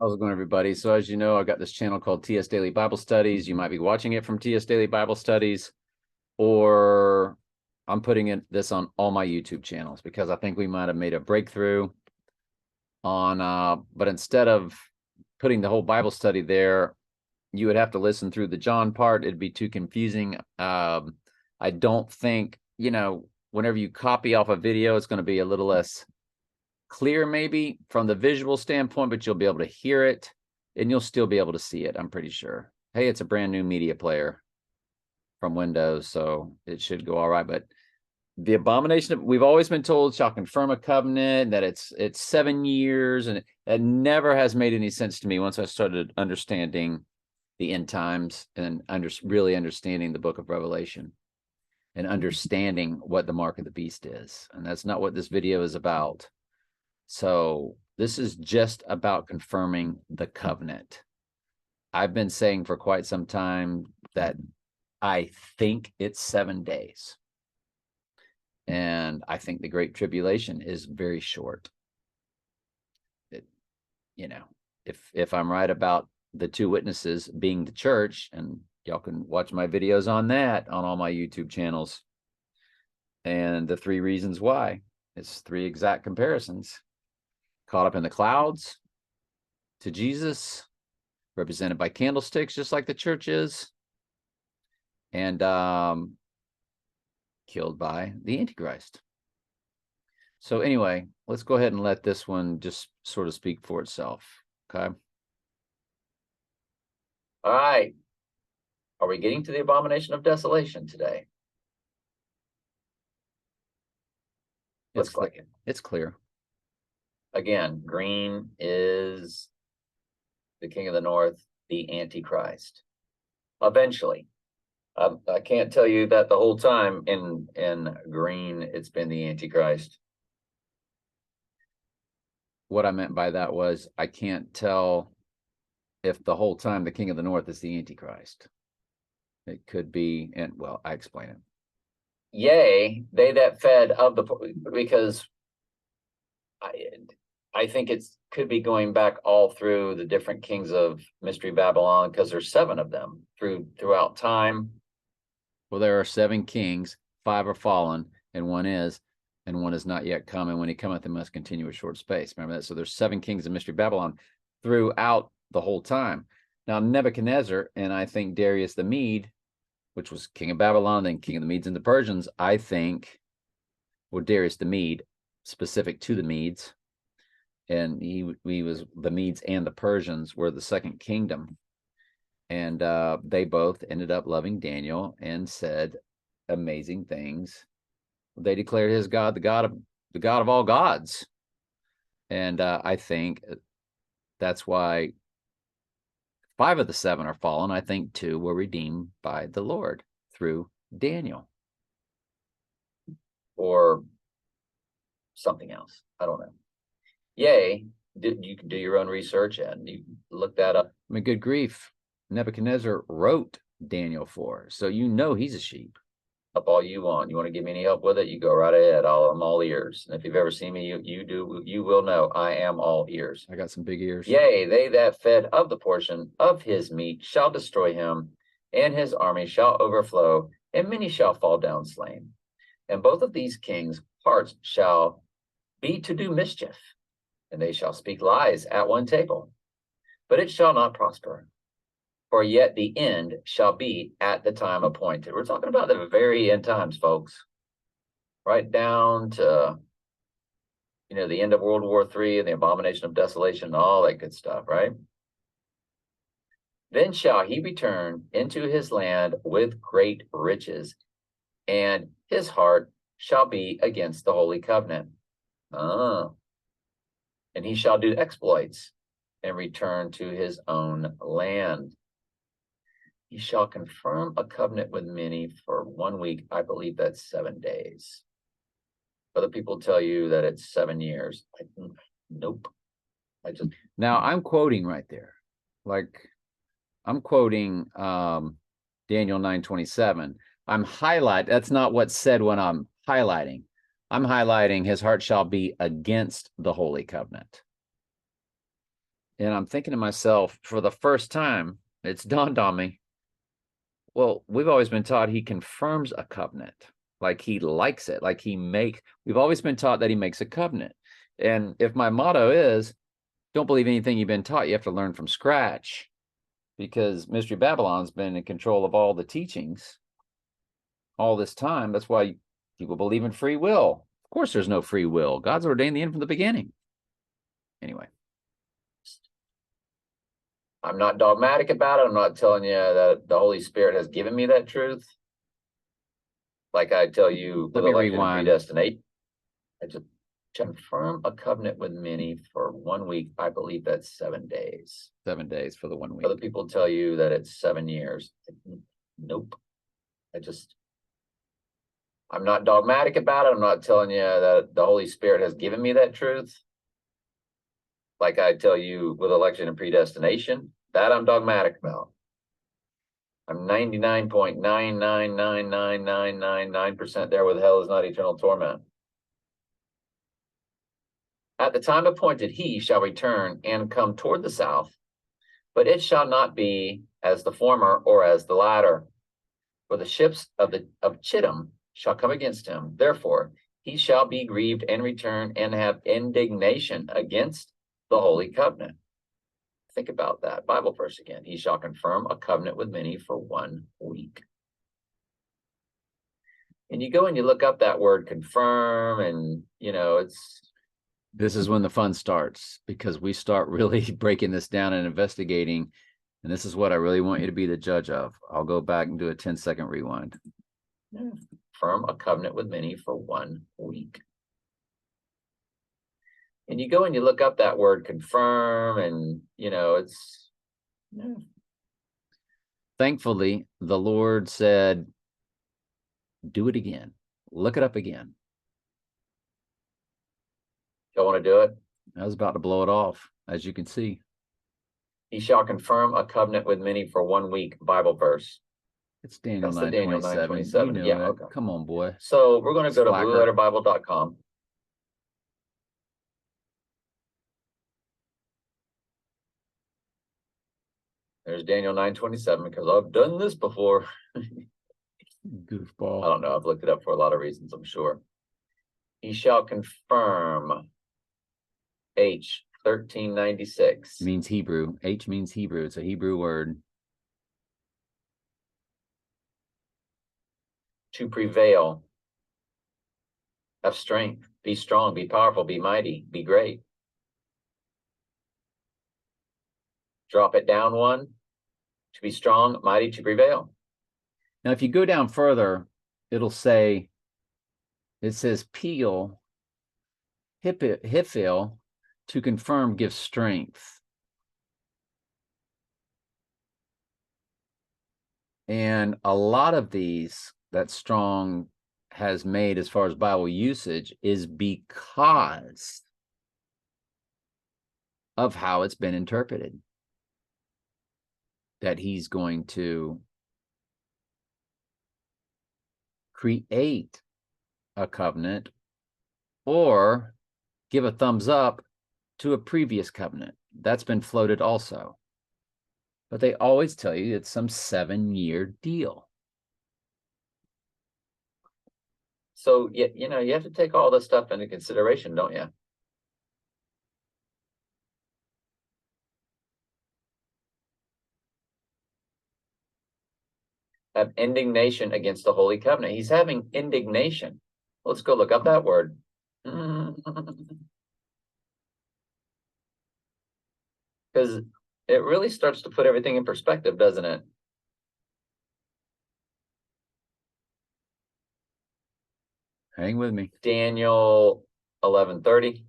How's it going, everybody? So as you know, I've got this channel called TS Daily Bible Studies. You might be watching it from TS Daily Bible Studies, or I'm putting this on all my YouTube channels because I think we might have made a breakthrough on, but instead of putting the whole Bible study there, you would have to listen through the John part. It'd be too confusing. I don't think, whenever you copy off a video, it's going to be a little less clear maybe from the visual standpoint, but you'll be able to hear it and you'll still be able to see it, I'm pretty sure. Hey, it's a brand new media player from Windows, so it should go all right. But the abomination, we've always been told, shall confirm a covenant, that it's 7 years, and that never has made any sense to me once I started understanding the end times and really understanding the book of Revelation and understanding what the mark of the beast is. And that's not what this video is about. So this is just about confirming the covenant. I've been saying for quite some time that I think it's 7 days. And I think the Great Tribulation is very short. If I'm right about the two witnesses being the church, and y'all can watch my videos on that on all my YouTube channels, and the 3 reasons why. It's 3 exact comparisons. Caught up in the clouds to Jesus, represented by candlesticks, just like the church is, and killed by the Antichrist. So anyway, let's go ahead and let this one just sort of speak for itself. Okay. All right. Are we getting to the abomination of desolation today? Looks like it. It's clear. Again, green is the king of the north, the Antichrist. Eventually. I can't tell you that the whole time in green it's been the Antichrist. What I meant by that was I can't tell if the whole time the king of the north is the Antichrist. It could be, and well, I explain it. Yea, they that fed of the, because I think it could be going back all through the different kings of Mystery Babylon, because there's 7 of them throughout time. Well, there are 7 kings, 5 are fallen, and 1 is, and 1 is not yet come. And when he cometh, they must continue a short space. Remember that? So there's 7 kings of Mystery Babylon throughout the whole time. Now Nebuchadnezzar, and I think Darius the Mede, which was king of Babylon, then king of the Medes and the Persians, I think, or Darius the Mede, specific to the Medes, and he was the Medes and the Persians were the second kingdom, and they both ended up loving Daniel and said amazing things. They declared his God the God of all gods, and I think that's why 5 of the 7 are fallen. I think 2 were redeemed by the Lord through Daniel, or something else. I don't know. Yea, you can do your own research and you look that up. I mean, good grief. Nebuchadnezzar wrote Daniel 4, so he's a sheep. Up all you want. You want to give me any help with it? You go right ahead. I'm all ears. And if you've ever seen me, you will know I am all ears. I got some big ears. Yea, they that fed of the portion of his meat shall destroy him, and his army shall overflow, and many shall fall down slain. And both of these kings' hearts shall be to do mischief, and they shall speak lies at one table, but it shall not prosper. For yet the end shall be at the time appointed. We're talking about the very end times, folks. Right down to, the end of World War III and the abomination of desolation and all that good stuff, right? Then shall he return into his land with great riches, and his heart shall be against the holy covenant. And he shall do exploits and return to his own land. He shall confirm a covenant with many for 1 week. I believe that's 7 days. Other people tell you that it's 7 years. Nope. Now I'm quoting right there. Like I'm quoting Daniel 9:27. That's not what's said when I'm highlighting. I'm highlighting his heart shall be against the holy covenant. And I'm thinking to myself, for the first time, it's dawned on me. Well, we've always been taught he confirms a covenant, like he likes it, like we've always been taught that he makes a covenant. And if my motto is, don't believe anything you've been taught, you have to learn from scratch, because Mystery Babylon's been in control of all the teachings all this time. That's why people believe in free will. Of course, there's no free will. God's ordained the end from the beginning. Anyway. I'm not dogmatic about it. I'm not telling you that the Holy Spirit has given me that truth. Like I tell you, Let me rewind. Predestinate. I just confirm a covenant with many for 1 week. I believe that's 7 days. 7 days for the 1 week. Other people tell you that it's 7 years. Nope. I'm not dogmatic about it. I'm not telling you that the Holy Spirit has given me that truth. Like I tell you with election and predestination, that I'm dogmatic about. I'm 99.9999999% there with hell is not eternal torment. At the time appointed, he shall return and come toward the south, but it shall not be as the former or as the latter. For the ships of Chittim shall come against him. Therefore, he shall be grieved and return and have indignation against the holy covenant. Think about that Bible verse again. He shall confirm a covenant with many for 1 week. And you go and you look up that word confirm, and this is when the fun starts, because we start really breaking this down and investigating. And this is what I really want you to be the judge of. I'll go back and do a 10-second rewind. Confirm a covenant with many for 1 week. And you go and you look up that word confirm, and Thankfully, the Lord said, do it again. Look it up again. Y'all want to do it? I was about to blow it off, as you can see. He shall confirm a covenant with many for 1 week. Bible verse. It's Daniel 9:27. You know yeah, it. okay. Come on, boy. So we're going to go to blueletterbible.com. There's Daniel 9:27, because I've done this before. Goofball. I don't know. I've looked it up for a lot of reasons, I'm sure. He shall confirm. H 1396. Means Hebrew. H means Hebrew. It's a Hebrew word. To prevail. Have strength. Be strong. Be powerful. Be mighty. Be great. Drop it down one. To be strong, mighty, to prevail. Now, if you go down further, it says peel, hifil, to confirm, give strength. And a lot of these that Strong has made as far as Bible usage is because of how it's been interpreted. That he's going to create a covenant or give a thumbs up to a previous covenant. That's been floated also. But they always tell you it's some 7-year deal. So, you have to take all this stuff into consideration, don't you? Have indignation against the Holy Covenant. He's having indignation. Let's go look up that word. Because it really starts to put everything in perspective, doesn't it? Hang with me. Daniel 11:30.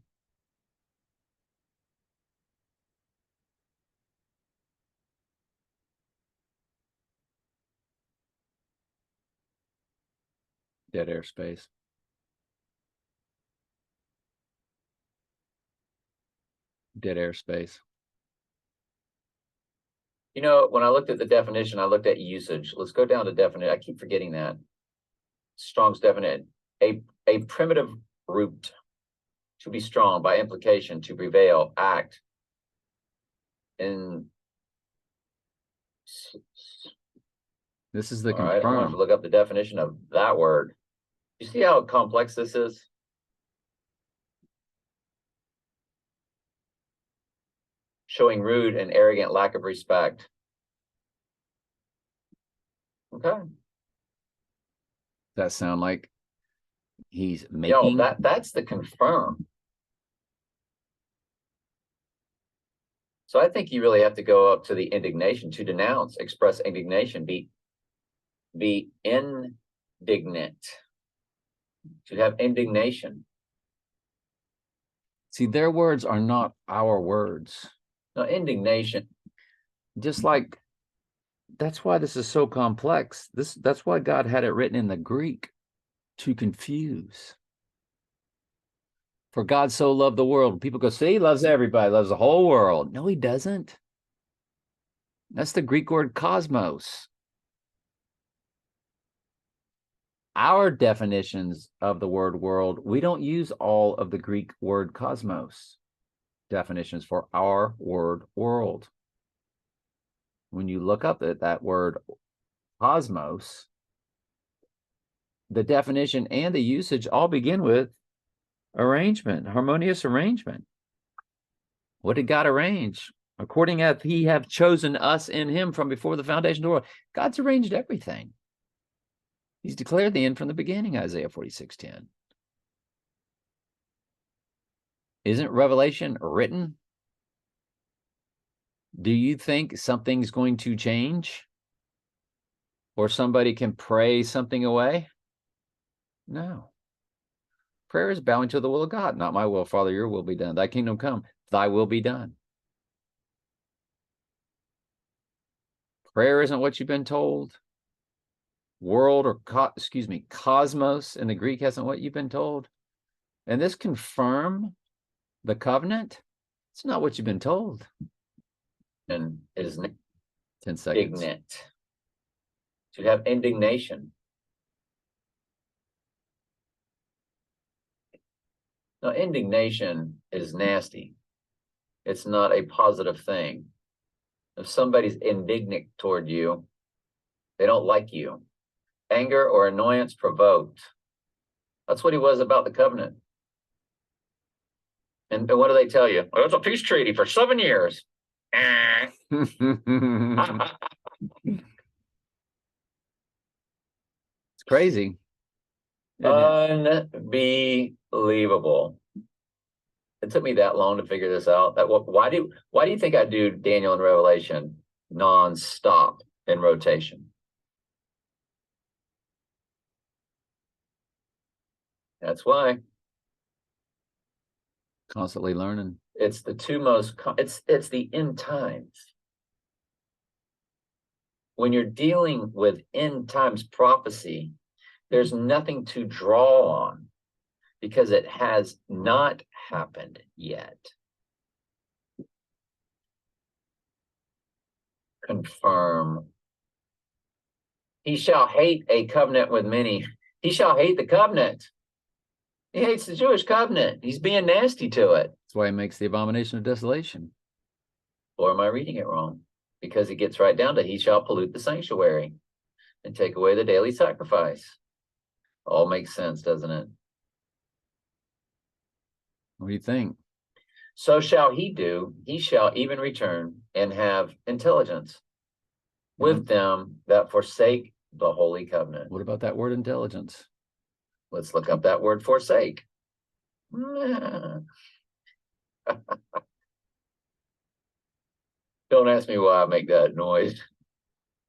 Dead airspace. Dead airspace. When I looked at the definition, I looked at usage. Let's go down to definition. I keep forgetting that. Strong's definition. A primitive root. To be strong, by implication, to prevail, act. in. This is the All right, I'm going to have to confirm. look up the definition of that word. You see how complex this is? Showing rude and arrogant lack of respect. Okay. That sound like he's Yo, making that's the confirm. So I think you really have to go up to the indignation, to denounce, express indignation, be indignant, to have indignation. See, their words are not our words. No, indignation. Just like that's why this is so complex. That's why God had it written in the Greek to confuse. For God so loved the world. People go, see, he loves everybody, loves the whole world. No, he doesn't. That's the Greek word cosmos. Our definitions of the word world, we don't use all of the Greek word cosmos definitions for our word world. When you look up at that word cosmos, the definition and the usage all begin with arrangement, harmonious arrangement. What did God arrange? According as he have chosen us in him from before the foundation of the world. God's arranged everything. He's declared the end from the beginning, Isaiah 46:10. Isn't Revelation written? Do you think something's going to change? Or somebody can pray something away? No. Prayer is bowing to the will of God. Not my will, Father, your will be done. Thy kingdom come, thy will be done. Prayer isn't what you've been told. World or cosmos in the Greek isn't what you've been told. And this confirm the covenant. It's not what you've been told. And is 10 seconds. indignant. To have indignation. Now, indignation is nasty. It's not a positive thing. If somebody's indignant toward you, they don't like you. Anger or annoyance provoked. That's what he was about the covenant. And what do they tell you? Well, it's a peace treaty for 7 years. It's crazy. Unbelievable. It took me that long to figure this out. Why do you think I do Daniel and Revelation non-stop in rotation? That's why. Constantly learning. It's the two most, it's the end times. When you're dealing with end times prophecy, there's nothing to draw on because it has not happened yet. Confirm. He shall hate a covenant with many. He shall hate the covenant. He hates the Jewish covenant. He's being nasty to it. That's why he makes the abomination of desolation. Or am I reading it wrong? Because it gets right down to he shall pollute the sanctuary and take away the daily sacrifice. All makes sense, doesn't it? What do you think? So shall he do. He shall even return and have intelligence with them that forsake the holy covenant. What about that word intelligence? Let's look up that word forsake. Don't ask me why I make that noise.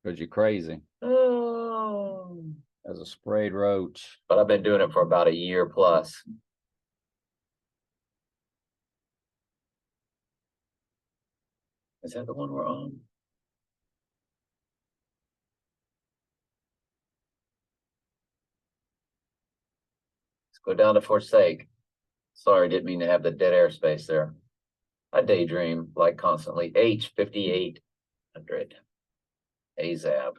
Because you're crazy. Oh. As a sprayed roach. But I've been doing it for about a year plus. Is that the one we're on? Let's go down to forsake. Sorry, didn't mean to have the dead air space there. I daydream like constantly. H5800. Azab.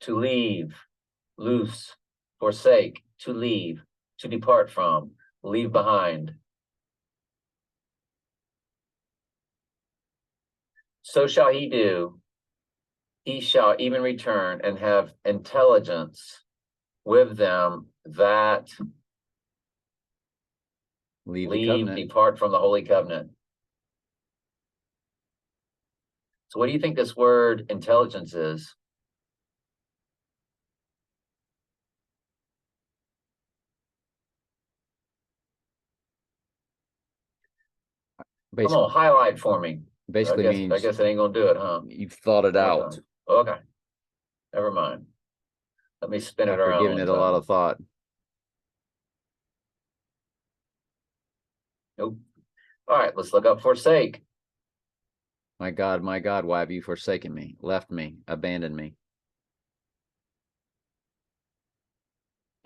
To leave, loose, forsake, to leave, to depart from, leave behind. So shall he do. He shall even return and have intelligence with them that Leave the leave, covenant. depart from the holy covenant. So what do you think this word intelligence is? Come Basically, on, highlight for me. basically I means guess it ain't gonna do it, huh? you've thought it out Okay. Never mind. Let me spin it after around giving one it a lot time. of thought. Nope. All right, let's look up forsake. My God, why have you forsaken me, left me, abandoned me?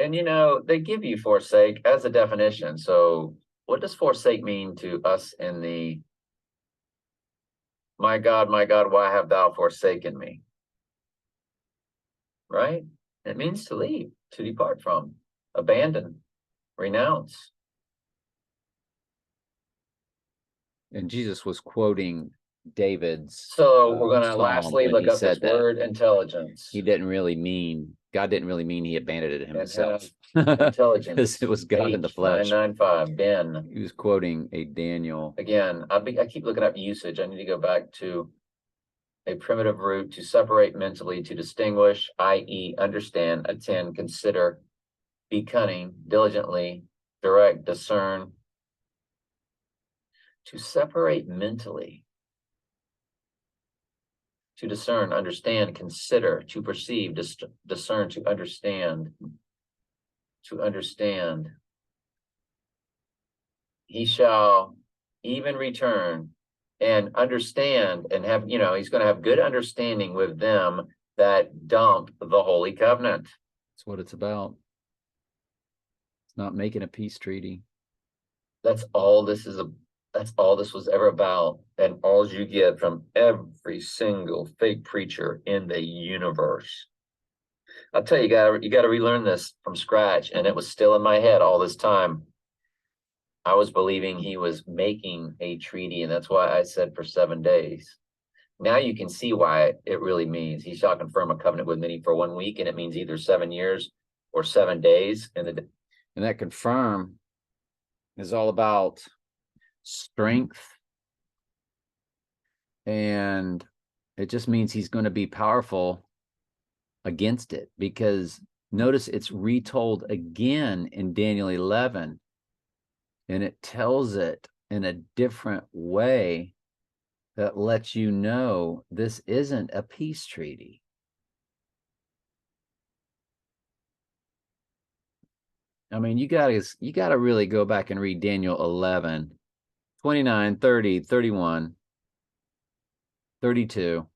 And you know, they give you forsake as a definition. So what does forsake mean to us in the my God, why have thou forsaken me? Right? It means to leave, to depart from, abandon, renounce. And Jesus was quoting David's So we're going to psalm lastly when look he up said this that. word intelligence. He didn't really mean, God didn't really mean he abandoned And himself. have intelligence. Because it was God in the flesh. 995, Ben. He was quoting a Daniel. Again, I keep looking up usage. I need to go back to a primitive root: to separate mentally, to distinguish, i.e., understand, attend, consider, be cunning, diligently, direct, discern. To separate mentally, to discern, understand, consider, to perceive, discern, to understand, to understand. He shall even return and understand and have, you know, he's going to have good understanding with them that dump the holy covenant. That's what it's about. It's not making a peace treaty. That's all this is. That's all this was ever about. And all you get from every single fake preacher in the universe. I'll tell you, you got to relearn this from scratch. And it was still in my head all this time. I was believing he was making a treaty, and that's why I said for 7 days. Now you can see why it really means he shall confirm a covenant with many for 1 week, and it means either 7 years or 7 days. And that confirm is all about strength, and it just means he's going to be powerful against it, because notice it's retold again in Daniel 11, and it tells it in a different way that lets you know this isn't a peace treaty. I mean, you gotta really go back and read Daniel 11, 29, 30, 31, 32,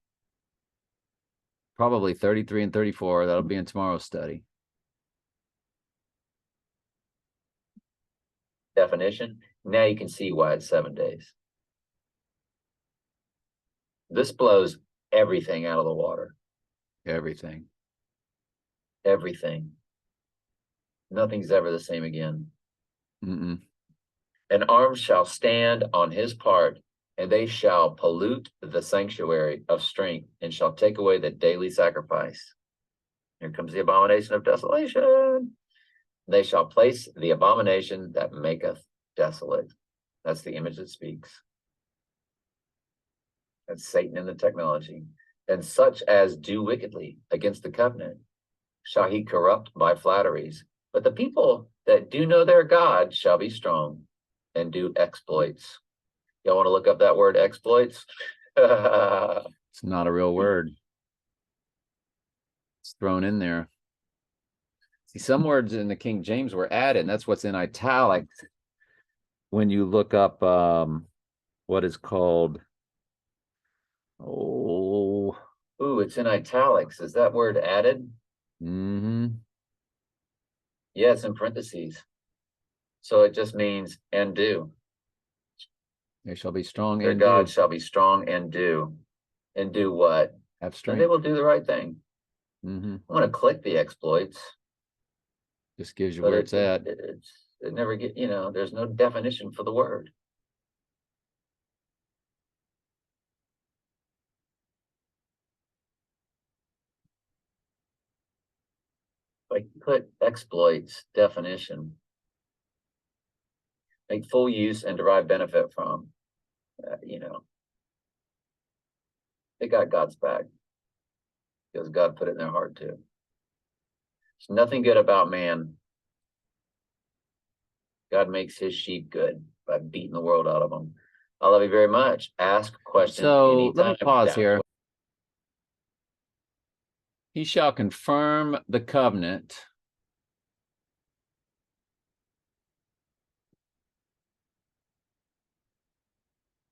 probably 33 and 34. That'll be in tomorrow's study. Definition. Now you can see why it's 7 days. This blows everything out of the water. Everything. Everything. Nothing's ever the same again. Mm-mm. An arm shall stand on his part, and they shall pollute the sanctuary of strength, and shall take away the daily sacrifice. Here comes the abomination of desolation. They shall place the abomination that maketh desolate. That's the image that speaks. That's Satan in the technology. And such as do wickedly against the covenant shall he corrupt by flatteries. But the people that do know their God shall be strong and do exploits. Y'all want to look up that word exploits? It's not a real word. It's thrown in there. See, some words in the King James were added, and that's what's in italics when you look up what is called, ooh, it's in italics. Is that word added? Mm-hmm. Yeah, it's in parentheses. So it just means and do. They shall be strong Their and God do. shall be strong and do. And do what? Have strength. And they will do the right thing. Mm-hmm. I'm going to click the exploits. Just gives you where it's at. It never get, you know, there's no definition for the word. Like put exploits definition. Make full use and derive benefit from. They got God's back because God put it in their heart too. There's nothing good about man. God makes his sheep good by beating the world out of them. I love you very much. Ask questions. So let me anytime. pause here. He shall confirm the covenant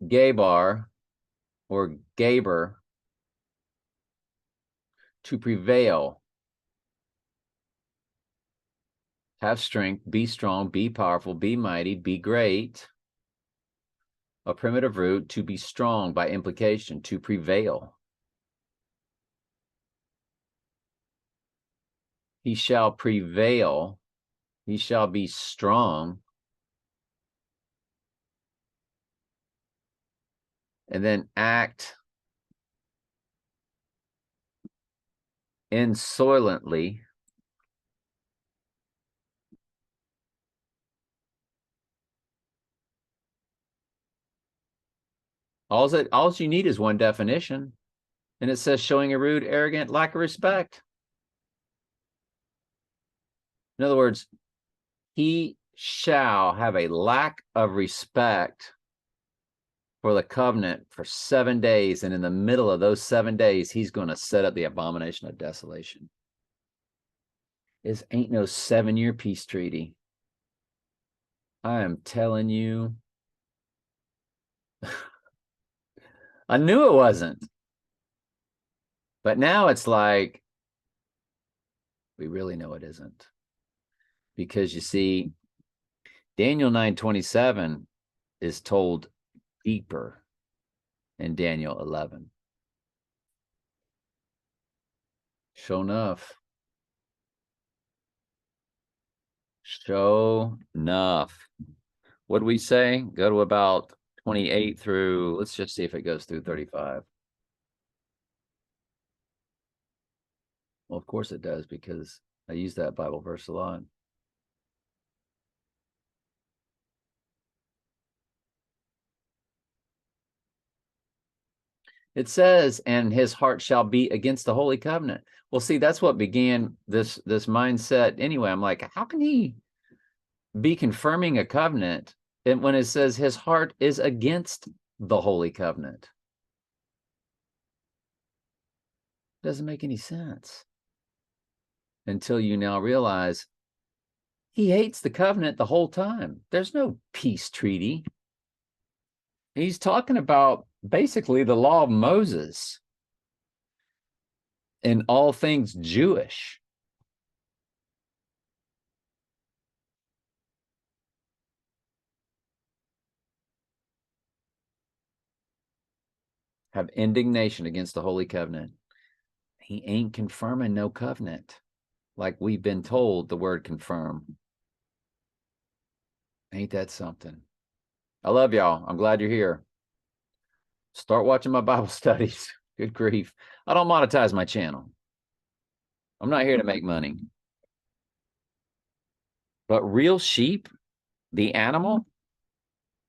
Gabar or Gaber to prevail, have strength, be strong, be powerful, be mighty, be great. A primitive root, to be strong by implication, to prevail. He shall prevail. He shall be strong. And then act insolently. All you need is one definition. And it says showing a rude, arrogant, lack of respect. In other words, he shall have a lack of respect for the covenant for 7 days. And in the middle of those 7 days, he's going to set up the abomination of desolation. This ain't no 7-year peace treaty. I am telling you. I knew it wasn't. But now it's like, we really know it isn't. Because you see, Daniel 9:27 is told deeper in Daniel 11. Sure enough. Sure enough. What do we say? Go to about 28 through, let's just see if it goes through 35. Well, of course it does, because I use that Bible verse a lot. It says, and his heart shall be against the holy covenant. Well, see, that's what began this mindset anyway. I'm like, how can he be confirming a covenant and when it says his heart is against the holy covenant? Doesn't make any sense. Until you now realize he hates the covenant the whole time. There's no peace treaty. He's talking about basically the law of Moses and all things Jewish. Have indignation against the holy covenant. He ain't confirming no covenant like we've been told the word confirm. Ain't that something? I love y'all. I'm glad you're here. Start watching my Bible studies. Good grief. I don't monetize my channel. I'm not here to make money. But real sheep, the animal,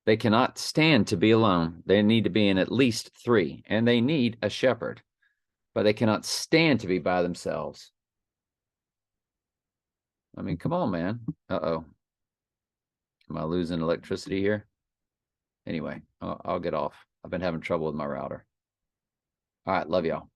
they cannot stand to be alone. They need to be in at least 3, and they need a shepherd. But they cannot stand to be by themselves. I mean, come on, man. Uh-oh. Am I losing electricity here? Anyway, I'll get off. I've been having trouble with my router. All right, love y'all.